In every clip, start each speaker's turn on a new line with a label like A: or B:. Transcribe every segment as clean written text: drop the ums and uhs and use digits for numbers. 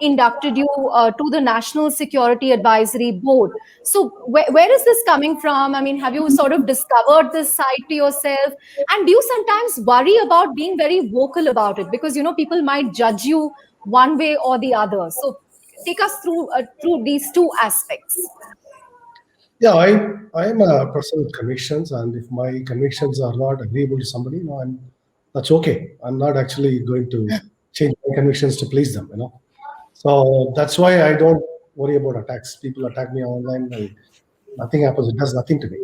A: inducted you to the National Security Advisory Board. So where is this coming from? I mean, have you sort of discovered this side to yourself? And do you sometimes worry about being very vocal about it? Because, people might judge you one way or the other. So take us through these two aspects.
B: Yeah, I am a person with convictions, and if my convictions are not agreeable to somebody, that's okay. I'm not actually going to change my convictions to please them, So that's why I don't worry about attacks. People attack me online, nothing happens. It does nothing to me.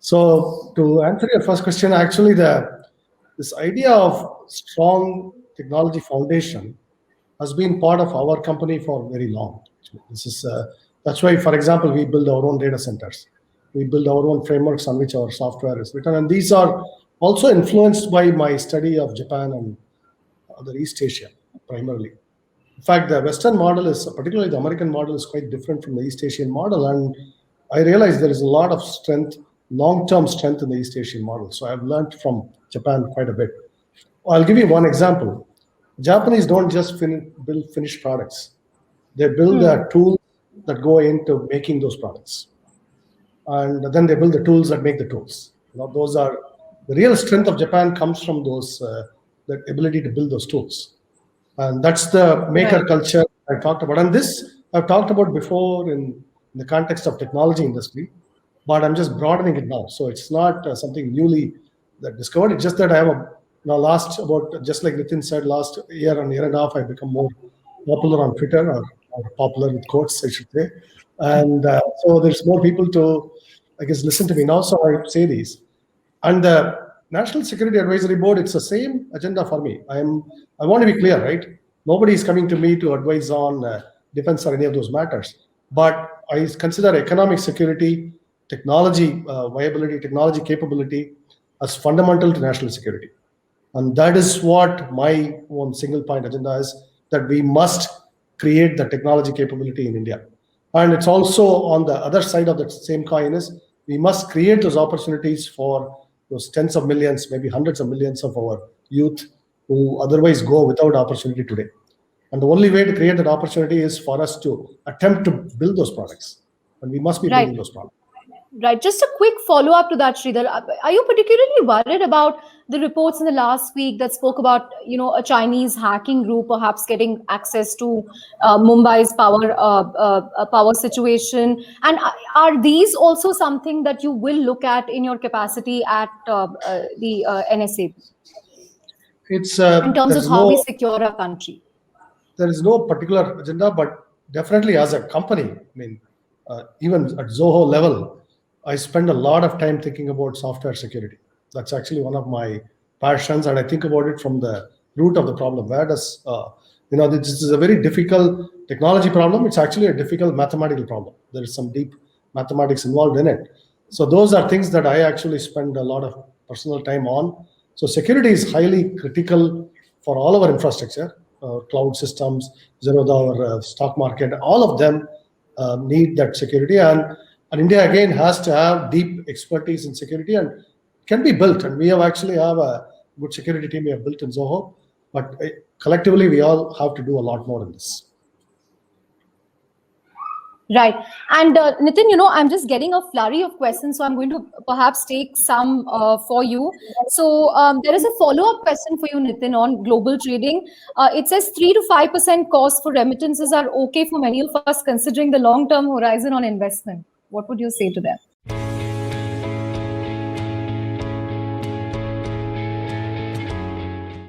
B: So to answer your first question, actually, this idea of strong technology foundation has been part of our company for very long. That's why, for example, we build our own data centers. We build our own frameworks on which our software is written, and these are also influenced by my study of Japan and other East Asia primarily. In fact, the Western model is, particularly the American model, is quite different from the East Asian model, and I realize there is a lot of strength, long-term strength in the East Asian model. So I've learned from Japan quite a bit. I'll give you one example. Japanese don't just build finished products. They build the tools that go into making those products. And then they build the tools that make the tools. Those are the real strength of Japan comes from that ability to build those tools. And that's the maker culture I talked about. And this I've talked about before in the context of technology industry, but I'm just broadening it now. So it's not something newly discovered. It's just that I have just like Nitin said, last year and a half, I've become more popular on Twitter, or popular with quotes, I should say. And so there's more people to, I guess, listen to me now. So I say these. And the National Security Advisory Board, it's the same agenda for me. I want to be clear, right? Nobody is coming to me to advise on defense or any of those matters. But I consider economic security, technology viability, technology capability as fundamental to national security. And that is what my one single point agenda is, that we must create the technology capability in India. And it's also on the other side of the same coin is we must create those opportunities for those tens of millions, maybe hundreds of millions of our youth who otherwise go without opportunity today. And the only way to create that opportunity is for us to attempt to build those products. And we must be building those products.
A: Right. Just a quick follow-up to that, Sridhar. Are you particularly worried about the reports in the last week that spoke about, a Chinese hacking group perhaps getting access to Mumbai's power situation? And are these also something that you will look at in your capacity at the NSA?
B: It's
A: in terms of how we secure our country.
B: There is no particular agenda, but definitely as a company, even at Zoho level, I spend a lot of time thinking about software security. That's actually one of my passions, and I think about it from the root of the problem. Where does, this is a very difficult technology problem. It's actually a difficult mathematical problem. There is some deep mathematics involved in it. So those are things that I actually spend a lot of personal time on. So security is highly critical for all of our infrastructure, cloud systems, our stock market, all of them need that security. And India, again, has to have deep expertise in security and can be built. And we actually have a good security team we have built in Zoho. But collectively, we all have to do a lot more in this.
A: Right. And Nitin, I'm just getting a flurry of questions, so I'm going to perhaps take some for you. So there is a follow-up question for you, Nitin, on global trading. It says 3 to 5% cost for remittances are okay for many of us, considering the long-term horizon on investment. What would you say to that?